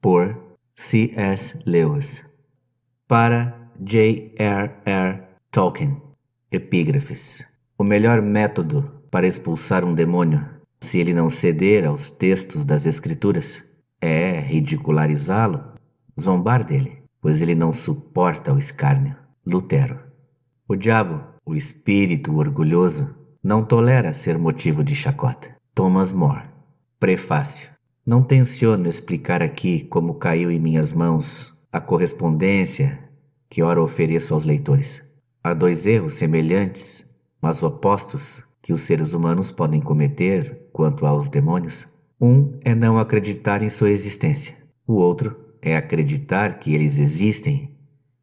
por C.S. Lewis. Para J.R.R. Tolkien. Epígrafes. O melhor método para expulsar um demônio, se ele não ceder aos textos das Escrituras, é ridicularizá-lo, zombar dele, pois ele não suporta o escárnio. Lutero. O diabo, o espírito orgulhoso, não tolera ser motivo de chacota. Thomas More. Prefácio. Não tenciono explicar aqui como caiu em minhas mãos a correspondência que ora ofereço aos leitores. Há dois erros semelhantes, mas opostos, que os seres humanos podem cometer quanto aos demônios. Um é não acreditar em sua existência. O outro é acreditar que eles existem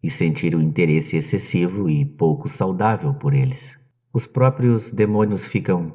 e sentir o interesse excessivo e pouco saudável por eles. Os próprios demônios ficam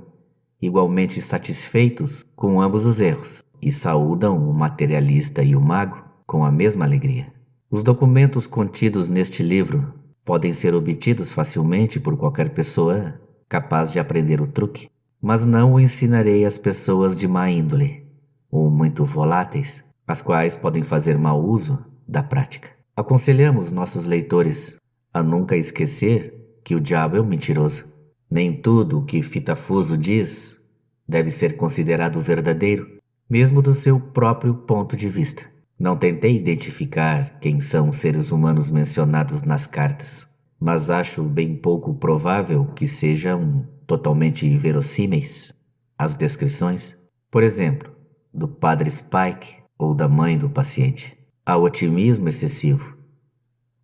igualmente satisfeitos com ambos os erros e saúdam o materialista e o mago com a mesma alegria. Os documentos contidos neste livro podem ser obtidos facilmente por qualquer pessoa capaz de aprender o truque, mas não o ensinarei às pessoas de má índole ou muito voláteis, as quais podem fazer mau uso da prática. Aconselhamos nossos leitores a nunca esquecer que o diabo é um mentiroso. Nem tudo o que Fitafuso diz deve ser considerado verdadeiro, mesmo do seu próprio ponto de vista. Não tentei identificar quem são os seres humanos mencionados nas cartas, mas acho bem pouco provável que sejam totalmente inverossímeis as descrições, por exemplo, do padre Spike ou da mãe do paciente. Há otimismo excessivo,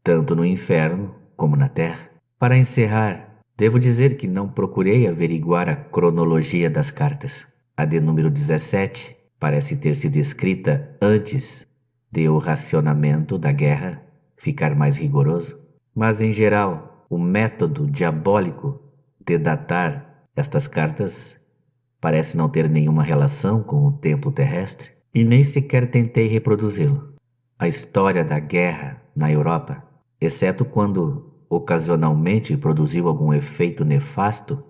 tanto no inferno como na terra. Para encerrar, devo dizer que não procurei averiguar a cronologia das cartas. A de número 17 parece ter sido escrita antes de o racionamento da guerra ficar mais rigoroso, mas em geral o método diabólico de datar estas cartas parece não ter nenhuma relação com o tempo terrestre e nem sequer tentei reproduzi-lo. A história da guerra na Europa, exceto quando ocasionalmente produziu algum efeito nefasto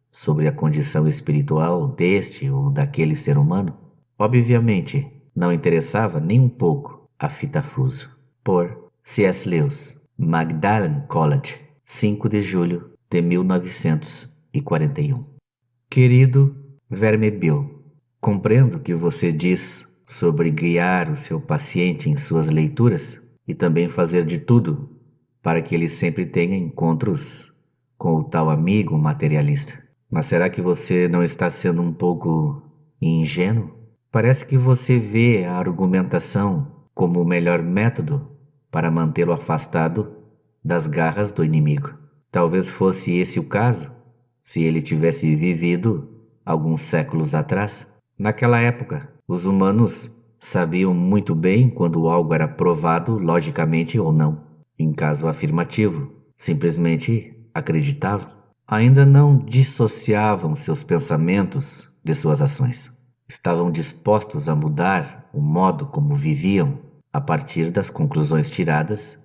sobre a condição espiritual deste ou daquele ser humano, obviamente não interessava nem um pouco a Fitafuso. Por C.S. Lewis. Magdalen College, 5 de julho de 1941. Querido Verme Bill, compreendo o que você diz sobre guiar o seu paciente em suas leituras e também fazer de tudo para que ele sempre tenha encontros com o tal amigo materialista. Mas será que você não está sendo um pouco ingênuo? Parece que você vê a argumentação como o melhor método para mantê-lo afastado das garras do inimigo. Talvez fosse esse o caso, se ele tivesse vivido alguns séculos atrás. Naquela época, os humanos sabiam muito bem quando algo era provado logicamente ou não. Em caso afirmativo, simplesmente acreditavam. Ainda não dissociavam seus pensamentos de suas ações. Estavam dispostos a mudar o modo como viviam a partir das conclusões tiradas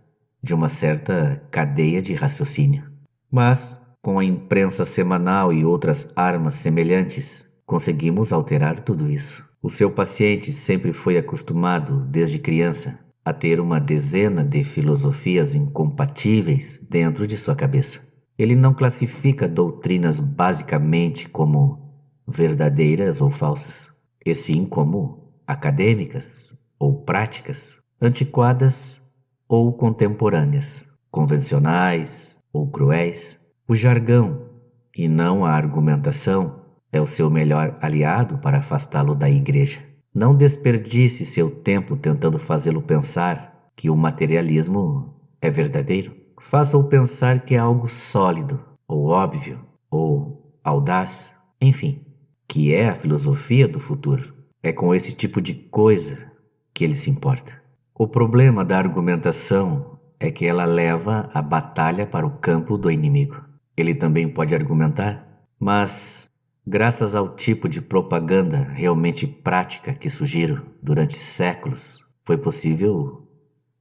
de uma certa cadeia de raciocínio. Mas, com a imprensa semanal e outras armas semelhantes, conseguimos alterar tudo isso. O seu paciente sempre foi acostumado, desde criança, a ter uma dezena de filosofias incompatíveis dentro de sua cabeça. Ele não classifica doutrinas basicamente como verdadeiras ou falsas, e sim como acadêmicas ou práticas, antiquadas ou contemporâneas, convencionais ou cruéis. O jargão, e não a argumentação, é o seu melhor aliado para afastá-lo da igreja. Não desperdice seu tempo tentando fazê-lo pensar que o materialismo é verdadeiro. Faça-o pensar que é algo sólido, ou óbvio, ou audaz, enfim, que é a filosofia do futuro. É com esse tipo de coisa que ele se importa. O problema da argumentação é que ela leva a batalha para o campo do inimigo. Ele também pode argumentar, mas graças ao tipo de propaganda realmente prática que sugiro durante séculos, foi possível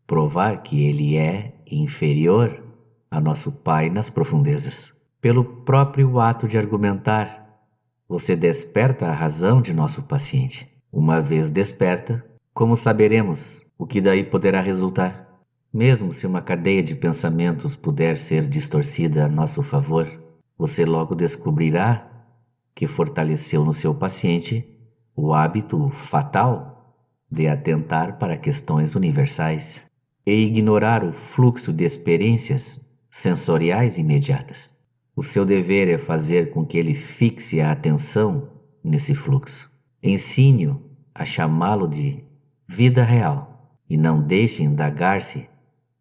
provar que ele é inferior a nosso Pai nas profundezas. Pelo próprio ato de argumentar, você desperta a razão de nosso paciente. Uma vez desperta, como saberemos o que daí poderá resultar? Mesmo se uma cadeia de pensamentos puder ser distorcida a nosso favor, você logo descobrirá que fortaleceu no seu paciente o hábito fatal de atentar para questões universais e ignorar o fluxo de experiências sensoriais imediatas. O seu dever é fazer com que ele fixe a atenção nesse fluxo. Ensine-o a chamá-lo de vida real e não deixe indagar-se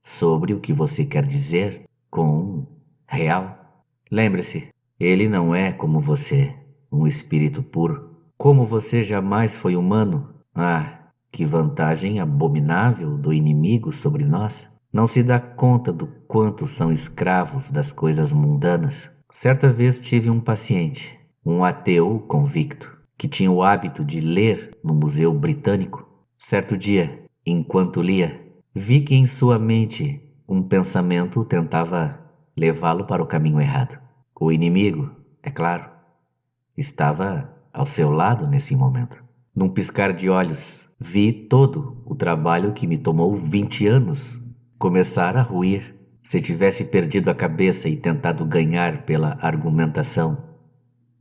sobre o que você quer dizer com real. Lembre-se, ele não é como você, um espírito puro. Como você jamais foi humano, que vantagem abominável do inimigo sobre nós. Não se dá conta do quanto são escravos das coisas mundanas. Certa vez tive um paciente, um ateu convicto, que tinha o hábito de ler no Museu Britânico. Certo dia, enquanto lia, vi que em sua mente um pensamento tentava levá-lo para o caminho errado. O inimigo, é claro, estava ao seu lado nesse momento. Num piscar de olhos, vi todo o trabalho que me tomou 20 anos começar a ruir. Se tivesse perdido a cabeça e tentado ganhar pela argumentação,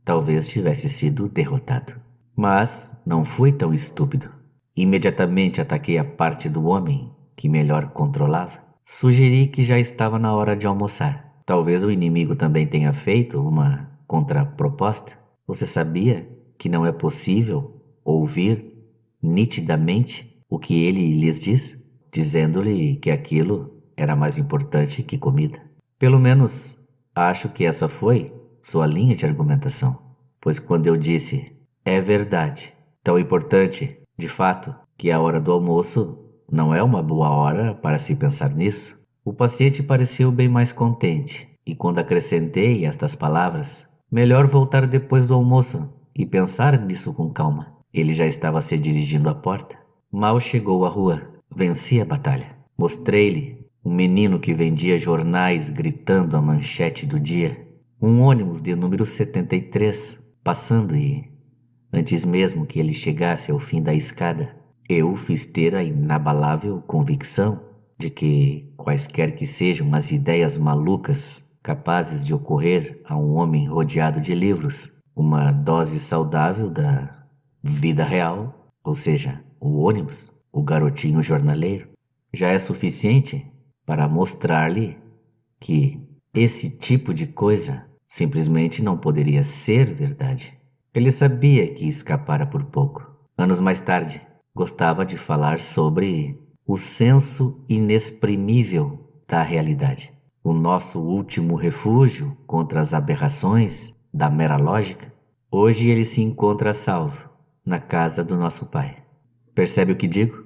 talvez tivesse sido derrotado. Mas não fui tão estúpido. Imediatamente ataquei a parte do homem que melhor controlava. Sugeri que já estava na hora de almoçar. Talvez o inimigo também tenha feito uma contraproposta. Você sabia que não é possível ouvir nitidamente o que ele lhes diz, dizendo-lhe que aquilo era mais importante que comida? Pelo menos acho que essa foi sua linha de argumentação, pois quando eu disse é verdade, tão importante, de fato, que a hora do almoço não é uma boa hora para se pensar nisso, o paciente pareceu bem mais contente, e quando acrescentei estas palavras, melhor voltar depois do almoço e pensar nisso com calma. Ele já estava se dirigindo à porta. Mal chegou à rua, venci a batalha. Mostrei-lhe um menino que vendia jornais gritando a manchete do dia. Um ônibus de número 73 passando e, antes mesmo que ele chegasse ao fim da escada, eu fiz ter a inabalável convicção de que, quaisquer que sejam as ideias malucas capazes de ocorrer a um homem rodeado de livros, uma dose saudável da vida real, ou seja, o ônibus, o garotinho jornaleiro, já é suficiente para mostrar-lhe que esse tipo de coisa simplesmente não poderia ser verdade. Ele sabia que escapara por pouco. Anos mais tarde, gostava de falar sobre o senso inexprimível da realidade, o nosso último refúgio contra as aberrações da mera lógica. Hoje ele se encontra a salvo na casa do nosso Pai. Percebe o que digo?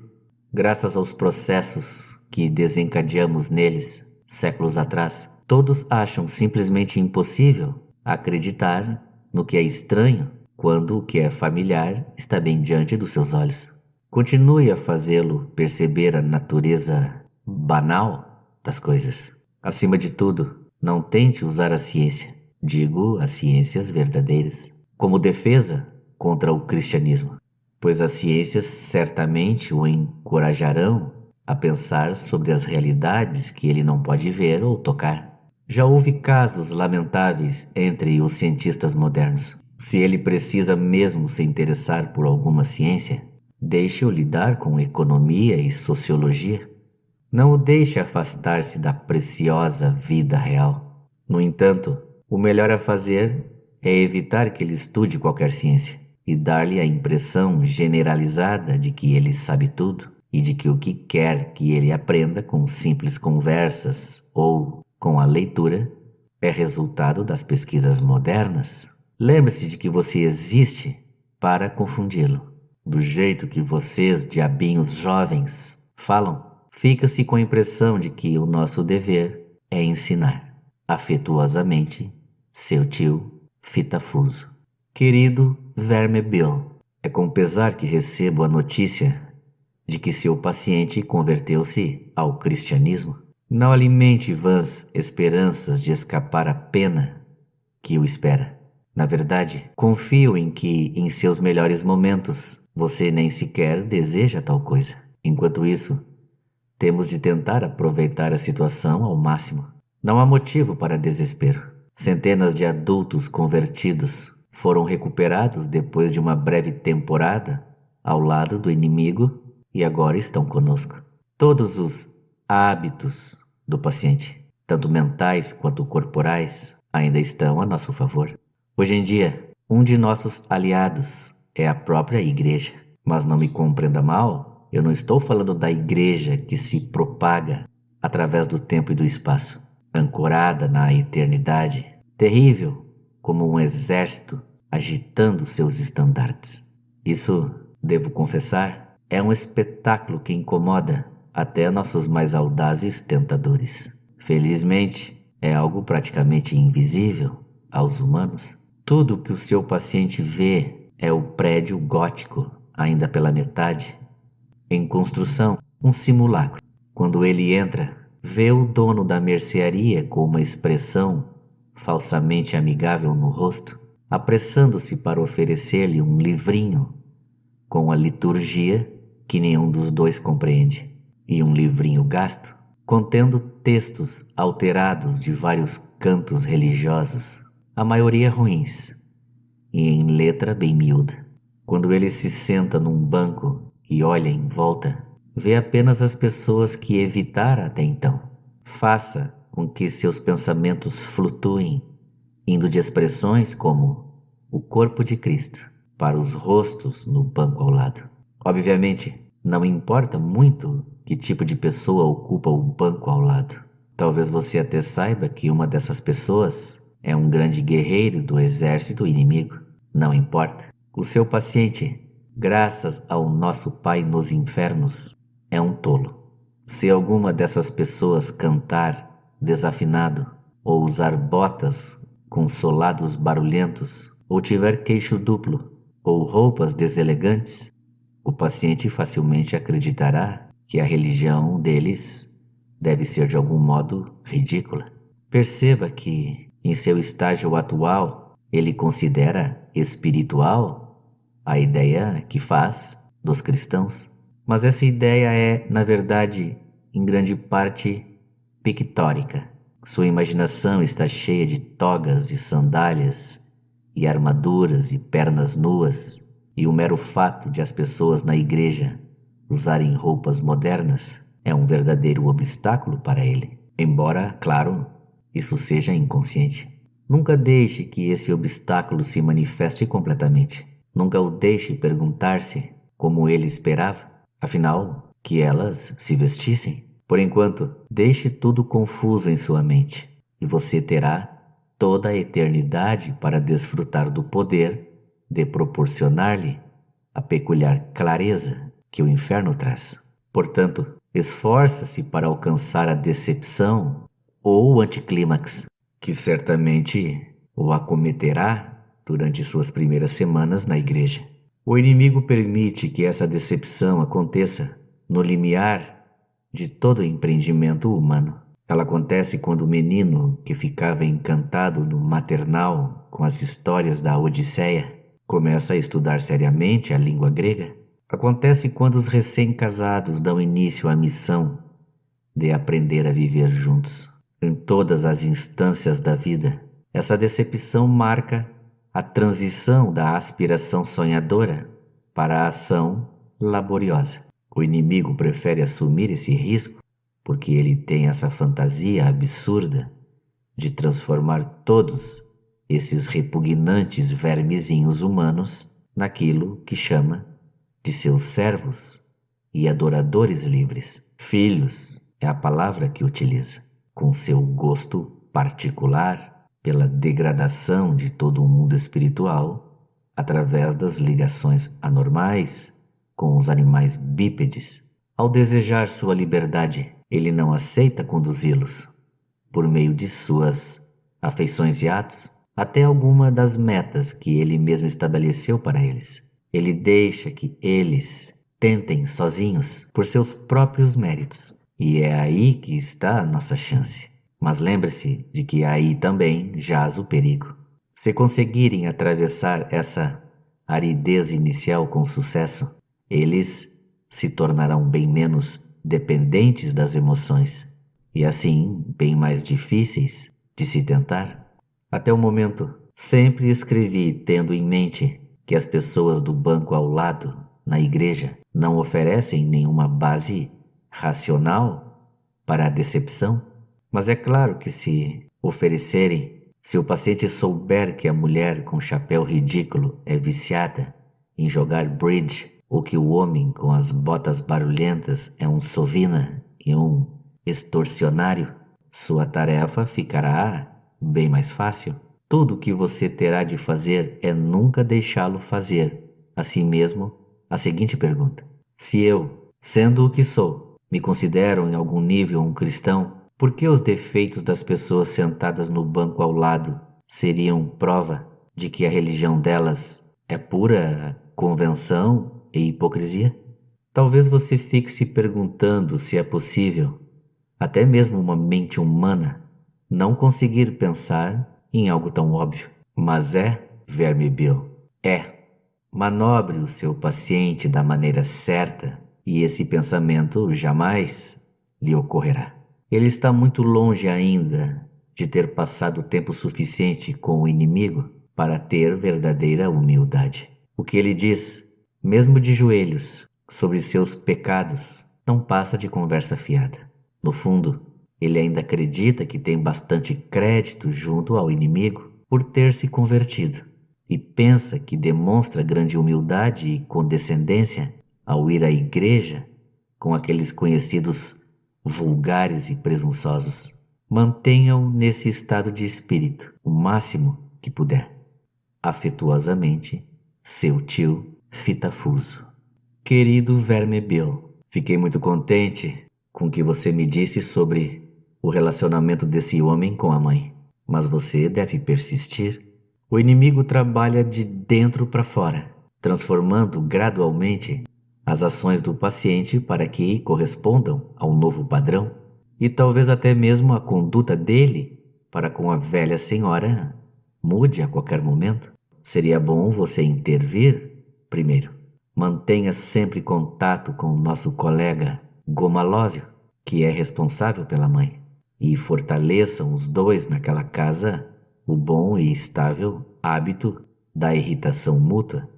Graças aos processos que desencadeamos neles séculos atrás, todos acham simplesmente impossível acreditar no que é estranho quando o que é familiar está bem diante dos seus olhos. Continue a fazê-lo perceber a natureza banal das coisas. Acima de tudo, não tente usar a ciência, digo as ciências verdadeiras, como defesa contra o cristianismo, pois as ciências certamente o encorajarão a pensar sobre as realidades que ele não pode ver ou tocar. Já houve casos lamentáveis entre os cientistas modernos. Se ele precisa mesmo se interessar por alguma ciência, deixe-o lidar com economia e sociologia. Não o deixe afastar-se da preciosa vida real. No entanto, o melhor a fazer é evitar que ele estude qualquer ciência e dar-lhe a impressão generalizada de que ele sabe tudo e de que o que quer que ele aprenda com simples conversas ou com a leitura é resultado das pesquisas modernas. Lembre-se de que você existe para confundi-lo. Do jeito que vocês, diabinhos jovens, falam, fica-se com a impressão de que o nosso dever é ensinar. Afetuosamente, seu tio Fitafuso. Querido Verme Bill, é com pesar que recebo a notícia de que seu paciente converteu-se ao cristianismo. Não alimente vãs esperanças de escapar à pena que o espera. Na verdade, confio em que, em seus melhores momentos, você nem sequer deseja tal coisa. Enquanto isso, temos de tentar aproveitar a situação ao máximo. Não há motivo para desespero. Centenas de adultos convertidos foram recuperados depois de uma breve temporada ao lado do inimigo e agora estão conosco. Todos os hábitos do paciente, tanto mentais quanto corporais, ainda estão a nosso favor. Hoje em dia, um de nossos aliados é a própria igreja. Mas não me compreenda mal, eu não estou falando da igreja que se propaga através do tempo e do espaço, ancorada na eternidade, terrível como um exército agitando seus estandartes. Isso, devo confessar, é um espetáculo que incomoda até nossos mais audazes tentadores. Felizmente, é algo praticamente invisível aos humanos. Tudo que o seu paciente vê é o prédio gótico, ainda pela metade, em construção, um simulacro. Quando ele entra, vê o dono da mercearia com uma expressão falsamente amigável no rosto, apressando-se para oferecer-lhe um livrinho com a liturgia que nenhum dos dois compreende, e um livrinho gasto, contendo textos alterados de vários cantos religiosos, a maioria ruins, e em letra bem miúda. Quando ele se senta num banco e olha em volta, vê apenas as pessoas que evitara até então. Faça com que seus pensamentos flutuem, indo de expressões como o corpo de Cristo para os rostos no banco ao lado. Obviamente, não importa muito que tipo de pessoa ocupa o banco ao lado. Talvez você até saiba que uma dessas pessoas é um grande guerreiro do exército inimigo. Não importa. O seu paciente, graças ao nosso Pai nos infernos, é um tolo. Se alguma dessas pessoas cantar desafinado, ou usar botas com solados barulhentos, ou tiver queixo duplo, ou roupas deselegantes, o paciente facilmente acreditará que a religião deles deve ser de algum modo ridícula. Perceba que, em seu estágio atual, ele considera espiritual a ideia que faz dos cristãos. Mas essa ideia é, na verdade, em grande parte pictórica. Sua imaginação está cheia de togas e sandálias, e armaduras e pernas nuas, e o mero fato de as pessoas na igreja usarem roupas modernas é um verdadeiro obstáculo para ele. Embora, claro, isso seja inconsciente. Nunca deixe que esse obstáculo se manifeste completamente. Nunca o deixe perguntar-se como ele esperava, afinal, que elas se vestissem. Por enquanto, deixe tudo confuso em sua mente, e você terá toda a eternidade para desfrutar do poder de proporcionar-lhe a peculiar clareza que o inferno traz. Portanto, esforça-se para alcançar a decepção ou o anticlímax, que certamente o acometerá durante suas primeiras semanas na igreja. O inimigo permite que essa decepção aconteça no limiar de todo empreendimento humano. Ela acontece quando o menino que ficava encantado no maternal com as histórias da Odisseia começa a estudar seriamente a língua grega. Acontece quando os recém-casados dão início à missão de aprender a viver juntos. Em todas as instâncias da vida, essa decepção marca a transição da aspiração sonhadora para a ação laboriosa. O inimigo prefere assumir esse risco porque ele tem essa fantasia absurda de transformar todos esses repugnantes vermezinhos humanos naquilo que chama de seus servos e adoradores livres. Filhos é a palavra que utiliza, com seu gosto particular pela degradação de todo o mundo espiritual através das ligações anormais com os animais bípedes. Ao desejar sua liberdade, ele não aceita conduzi-los, por meio de suas afeições e atos, até alguma das metas que ele mesmo estabeleceu para eles. Ele deixa que eles tentem sozinhos por seus próprios méritos. E é aí que está a nossa chance. Mas lembre-se de que aí também jaz o perigo. Se conseguirem atravessar essa aridez inicial com sucesso, eles se tornarão bem menos dependentes das emoções e assim bem mais difíceis de se tentar. Até o momento, sempre escrevi tendo em mente que as pessoas do banco ao lado, na igreja, não oferecem nenhuma base racional para a decepção. Mas é claro que se oferecerem, se o paciente souber que a mulher com chapéu ridículo é viciada em jogar bridge, ou que o homem com as botas barulhentas é um sovina e um extorsionário, sua tarefa ficará bem mais fácil. Tudo o que você terá de fazer é nunca deixá-lo fazer a si mesmo a seguinte pergunta: se eu, sendo o que sou, me considero em algum nível um cristão, por que os defeitos das pessoas sentadas no banco ao lado seriam prova de que a religião delas é pura convenção e hipocrisia? Talvez você fique se perguntando se é possível, até mesmo uma mente humana, não conseguir pensar em algo tão óbvio. Mas verme Bill, Manobre o seu paciente da maneira certa e esse pensamento jamais lhe ocorrerá. Ele está muito longe ainda de ter passado tempo suficiente com o inimigo para ter verdadeira humildade. O que ele diz, mesmo de joelhos, sobre seus pecados, não passa de conversa fiada. No fundo, ele ainda acredita que tem bastante crédito junto ao inimigo por ter se convertido e pensa que demonstra grande humildade e condescendência ao ir à igreja com aqueles conhecidos vulgares e presunçosos. Mantenha-o nesse estado de espírito o máximo que puder. Afetuosamente, seu tio Fitafuso. Querido Verme Bill, fiquei muito contente com o que você me disse sobre o relacionamento desse homem com a mãe. Mas você deve persistir. O inimigo trabalha de dentro para fora, transformando gradualmente as ações do paciente para que correspondam ao novo padrão e talvez até mesmo a conduta dele para com a velha senhora mude a qualquer momento. Seria bom você intervir primeiro. Mantenha sempre contato com o nosso colega Gomalósio, que é responsável pela mãe, e fortaleçam os dois naquela casa o bom e estável hábito da irritação mútua,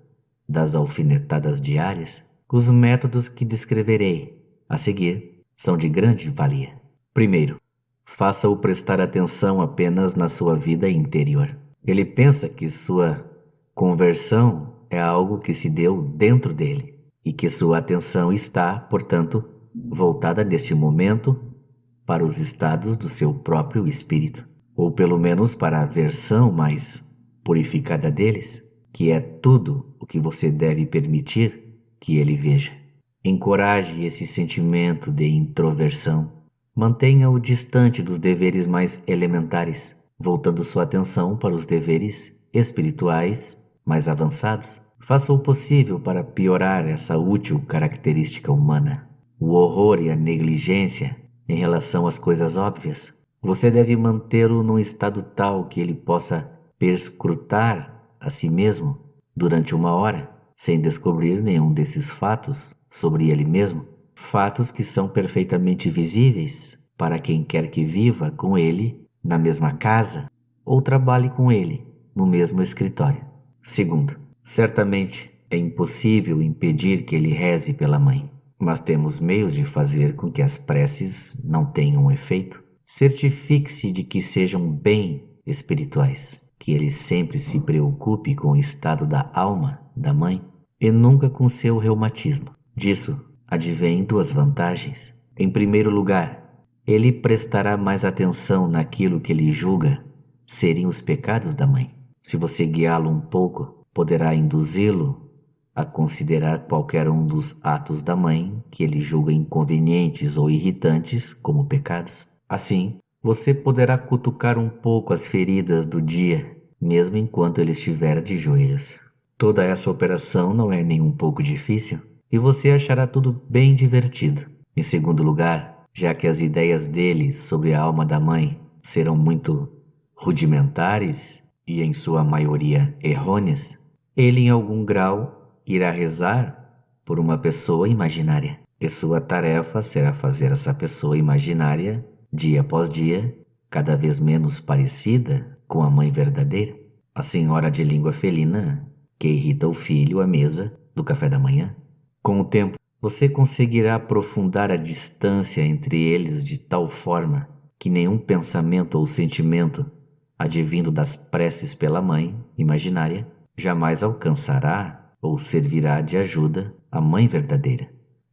das alfinetadas diárias. Os métodos que descreverei a seguir são de grande valia. Primeiro, faça-o prestar atenção apenas na sua vida interior. Ele pensa que sua conversão é algo que se deu dentro dele e que sua atenção está, portanto, voltada neste momento para os estados do seu próprio espírito, ou pelo menos para a versão mais purificada deles, que é tudo o que você deve permitir que ele veja. Encoraje esse sentimento de introversão. Mantenha-o distante dos deveres mais elementares, voltando sua atenção para os deveres espirituais mais avançados. Faça o possível para piorar essa útil característica humana, o horror e a negligência em relação às coisas óbvias. Você deve mantê-lo num estado tal que ele possa perscrutar a si mesmo durante 1 hora, sem descobrir nenhum desses fatos sobre ele mesmo, fatos que são perfeitamente visíveis para quem quer que viva com ele na mesma casa ou trabalhe com ele no mesmo escritório. Segundo, certamente é impossível impedir que ele reze pela mãe, mas temos meios de fazer com que as preces não tenham efeito. Certifique-se de que sejam bem espirituais, que ele sempre se preocupe com o estado da alma da mãe e nunca com seu reumatismo. Disso advém 2 vantagens. Em primeiro lugar, ele prestará mais atenção naquilo que ele julga serem os pecados da mãe. Se você guiá-lo um pouco, poderá induzi-lo a considerar qualquer um dos atos da mãe que ele julga inconvenientes ou irritantes como pecados. Assim, você poderá cutucar um pouco as feridas do dia, mesmo enquanto ele estiver de joelhos. Toda essa operação não é nem um pouco difícil e você achará tudo bem divertido. Em segundo lugar, já que as ideias dele sobre a alma da mãe serão muito rudimentares e em sua maioria errôneas, ele em algum grau irá rezar por uma pessoa imaginária. E sua tarefa será fazer essa pessoa imaginária, dia após dia, cada vez menos parecida com a mãe verdadeira, a senhora de língua felina que irrita o filho à mesa do café da manhã. Com o tempo, você conseguirá aprofundar a distância entre eles de tal forma que nenhum pensamento ou sentimento advindo das preces pela mãe imaginária jamais alcançará ou servirá de ajuda à mãe verdadeira.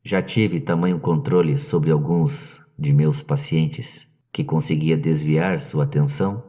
Já tive tamanho controle sobre alguns de meus pacientes que conseguia desviar sua atenção,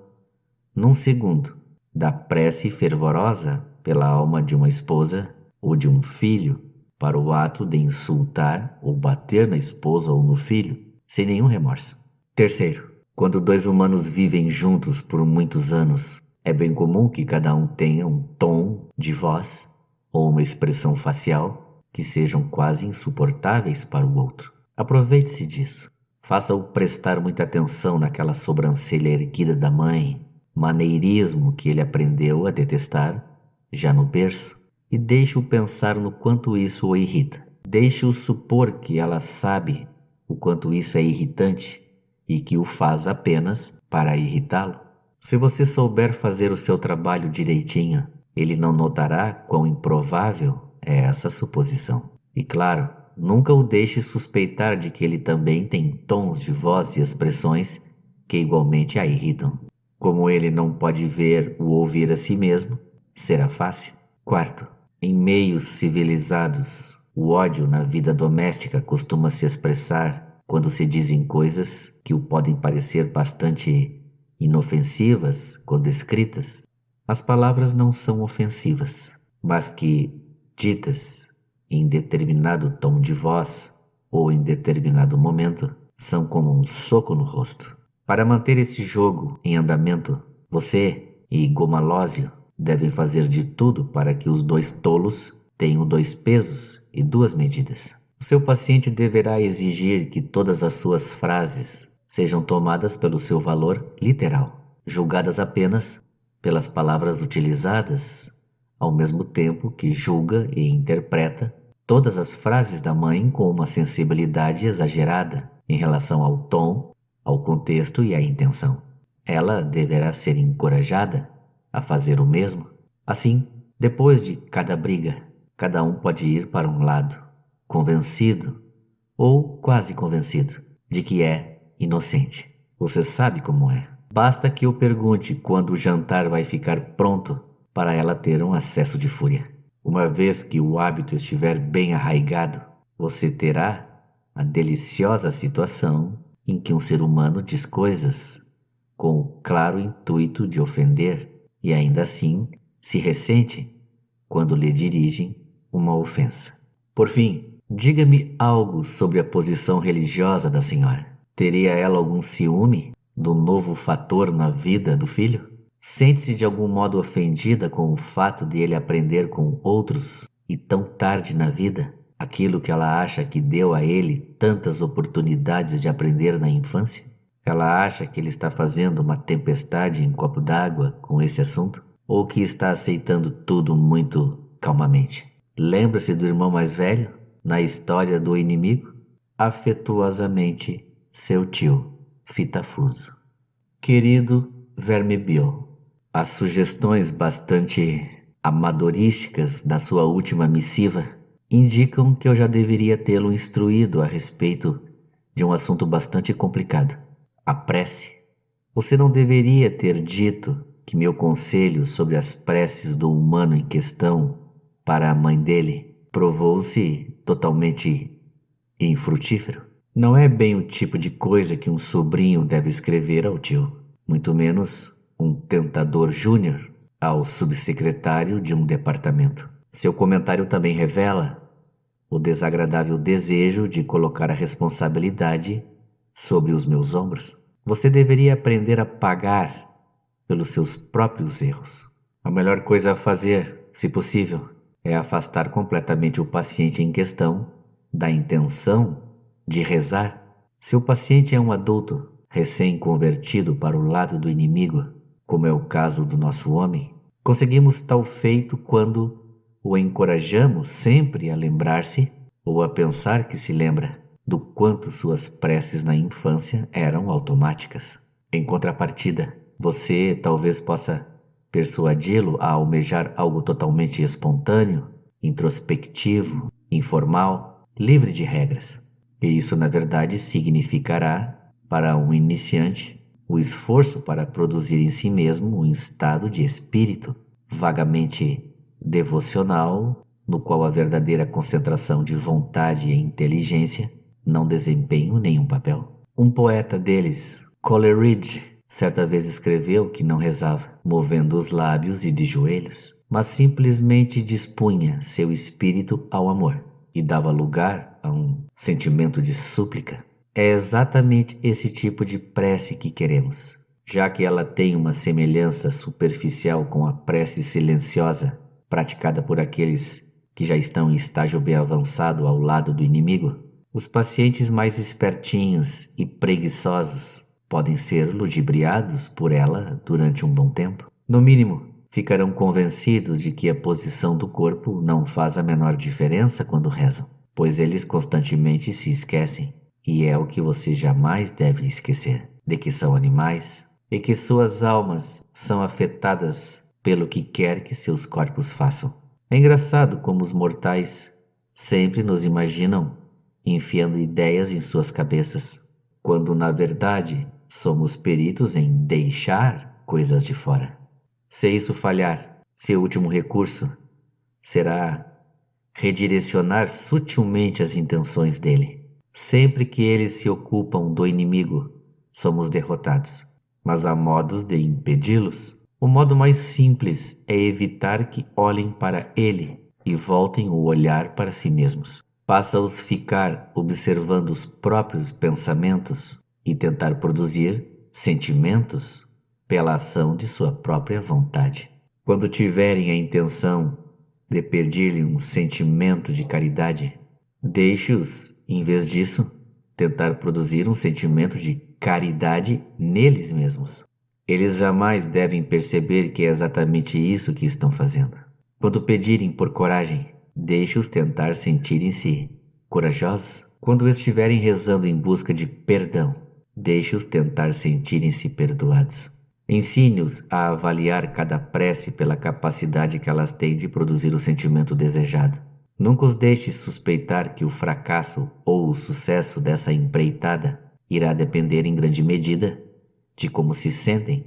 num segundo, da prece fervorosa pela alma de uma esposa ou de um filho para o ato de insultar ou bater na esposa ou no filho, sem nenhum remorso. Terceiro, quando dois humanos vivem juntos por muitos anos, é bem comum que cada um tenha um tom de voz ou uma expressão facial que sejam quase insuportáveis para o outro. Aproveite-se disso. Faça-o prestar muita atenção naquela sobrancelha erguida da mãe, maneirismo que ele aprendeu a detestar já no berço, e deixe-o pensar no quanto isso o irrita. Deixe-o supor que ela sabe o quanto isso é irritante e que o faz apenas para irritá-lo. Se você souber fazer o seu trabalho direitinho, ele não notará quão improvável é essa suposição. E claro, nunca o deixe suspeitar de que ele também tem tons de voz e expressões que igualmente a irritam. Como ele não pode ver ou ouvir a si mesmo, será fácil. Quarto, em meios civilizados, o ódio na vida doméstica costuma se expressar quando se dizem coisas que o podem parecer bastante inofensivas quando escritas. As palavras não são ofensivas, mas que, ditas em determinado tom de voz ou em determinado momento, são como um soco no rosto. Para manter esse jogo em andamento, você e Gomalósio devem fazer de tudo para que os dois tolos tenham 2 pesos e 2 medidas. O seu paciente deverá exigir que todas as suas frases sejam tomadas pelo seu valor literal, julgadas apenas pelas palavras utilizadas, ao mesmo tempo que julga e interpreta todas as frases da mãe com uma sensibilidade exagerada em relação ao tom, ao contexto e à intenção. Ela deverá ser encorajada a fazer o mesmo. Assim, depois de cada briga, cada um pode ir para um lado, convencido ou quase convencido de que é inocente. Você sabe como é. Basta que eu pergunte quando o jantar vai ficar pronto para ela ter um acesso de fúria. Uma vez que o hábito estiver bem arraigado, você terá a deliciosa situação em que um ser humano diz coisas com o claro intuito de ofender e ainda assim se ressente quando lhe dirigem uma ofensa. Por fim, diga-me algo sobre a posição religiosa da senhora. Teria ela algum ciúme do novo fator na vida do filho? Sente-se de algum modo ofendida com o fato de ele aprender com outros e tão tarde na vida aquilo que ela acha que deu a ele tantas oportunidades de aprender na infância? Ela acha que ele está fazendo uma tempestade em copo d'água com esse assunto? Ou que está aceitando tudo muito calmamente? Lembra-se do irmão mais velho, na história do inimigo? Afetuosamente, seu tio, Fitafuso. Querido Vermebil, as sugestões bastante amadorísticas da sua última missiva indicam que eu já deveria tê-lo instruído a respeito de um assunto bastante complicado, a prece. Você não deveria ter dito que meu conselho sobre as preces do humano em questão para a mãe dele provou-se totalmente infrutífero. Não é bem o tipo de coisa que um sobrinho deve escrever ao tio, muito menos um tentador júnior ao subsecretário de um departamento. Seu comentário também revela o desagradável desejo de colocar a responsabilidade sobre os meus ombros. Você deveria aprender a pagar pelos seus próprios erros. A melhor coisa a fazer, se possível, é afastar completamente o paciente em questão da intenção de rezar. Se o paciente é um adulto recém-convertido para o lado do inimigo, como é o caso do nosso homem, conseguimos tal feito quando o encorajamos sempre a lembrar-se ou a pensar que se lembra do quanto suas preces na infância eram automáticas. Em contrapartida, você talvez possa persuadi-lo a almejar algo totalmente espontâneo, introspectivo, informal, livre de regras. E isso, na verdade, significará, para um iniciante, o esforço para produzir em si mesmo um estado de espírito vagamente devocional, no qual a verdadeira concentração de vontade e inteligência não desempenham nenhum papel. Um poeta deles, Coleridge, certa vez escreveu que não rezava, movendo os lábios e de joelhos, mas simplesmente dispunha seu espírito ao amor e dava lugar a um sentimento de súplica. É exatamente esse tipo de prece que queremos, já que ela tem uma semelhança superficial com a prece silenciosa praticada por aqueles que já estão em estágio bem avançado ao lado do inimigo. Os pacientes mais espertinhos e preguiçosos podem ser ludibriados por ela durante um bom tempo. No mínimo, ficarão convencidos de que a posição do corpo não faz a menor diferença quando rezam, pois eles constantemente se esquecem, e é o que você jamais deve esquecer, de que são animais e que suas almas são afetadas pelo que quer que seus corpos façam. É engraçado como os mortais sempre nos imaginam enfiando ideias em suas cabeças, quando na verdade somos peritos em deixar coisas de fora. Se isso falhar, seu último recurso será redirecionar sutilmente as intenções dele. Sempre que eles se ocupam do inimigo, somos derrotados. Mas há modos de impedi-los. O modo mais simples é evitar que olhem para ele e voltem o olhar para si mesmos. Faça-os ficar observando os próprios pensamentos e tentar produzir sentimentos pela ação de sua própria vontade. Quando tiverem a intenção de pedir-lhe um sentimento de caridade, deixe-os, em vez disso, tentar produzir um sentimento de caridade neles mesmos. Eles jamais devem perceber que é exatamente isso que estão fazendo. Quando pedirem por coragem, deixe-os tentar sentirem-se corajosos. Quando estiverem rezando em busca de perdão, deixe-os tentar sentirem-se perdoados. Ensine-os a avaliar cada prece pela capacidade que elas têm de produzir o sentimento desejado. Nunca os deixe suspeitar que o fracasso ou o sucesso dessa empreitada irá depender em grande medida de como se sentem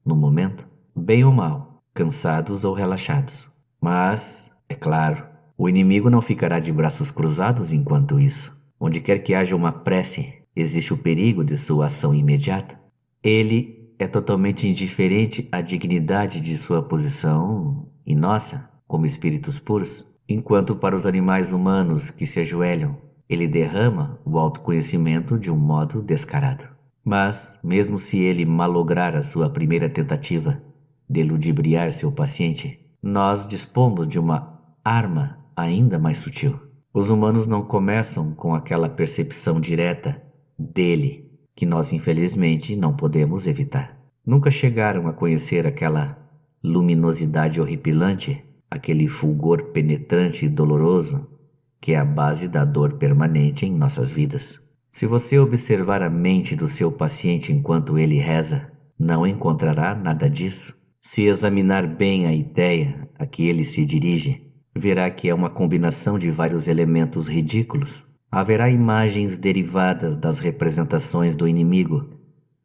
no momento, bem ou mal, cansados ou relaxados. Mas, é claro, o inimigo não ficará de braços cruzados enquanto isso. Onde quer que haja uma prece, existe o perigo de sua ação imediata. Ele é totalmente indiferente à dignidade de sua posição e nossa, como espíritos puros. Enquanto para os animais humanos que se ajoelham, ele derrama o autoconhecimento de um modo descarado. Mas, mesmo se ele malograr a sua primeira tentativa de ludibriar seu paciente, nós dispomos de uma arma ainda mais sutil. Os humanos não começam com aquela percepção direta dele, que nós infelizmente não podemos evitar. Nunca chegaram a conhecer aquela luminosidade horripilante, aquele fulgor penetrante e doloroso, que é a base da dor permanente em nossas vidas. Se você observar a mente do seu paciente enquanto ele reza, não encontrará nada disso. Se examinar bem a ideia a que ele se dirige, verá que é uma combinação de vários elementos ridículos. Haverá imagens derivadas das representações do inimigo,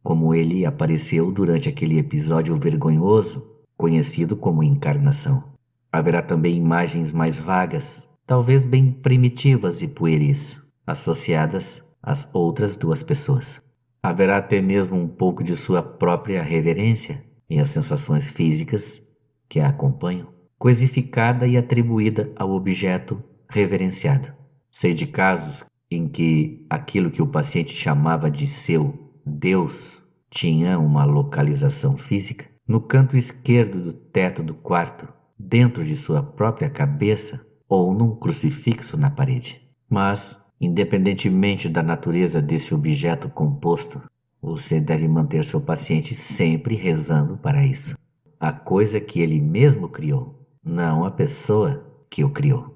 como ele apareceu durante aquele episódio vergonhoso, conhecido como encarnação. Haverá também imagens mais vagas, talvez bem primitivas e pueris, associadas às outras duas pessoas. Haverá até mesmo um pouco de sua própria reverência e as sensações físicas que a acompanham, coisificada e atribuída ao objeto reverenciado. Sei de casos em que aquilo que o paciente chamava de seu Deus tinha uma localização física no canto esquerdo do teto do quarto, dentro de sua própria cabeça ou num crucifixo na parede. Mas, independentemente da natureza desse objeto composto, você deve manter seu paciente sempre rezando para isso. A coisa que ele mesmo criou, não a pessoa que o criou.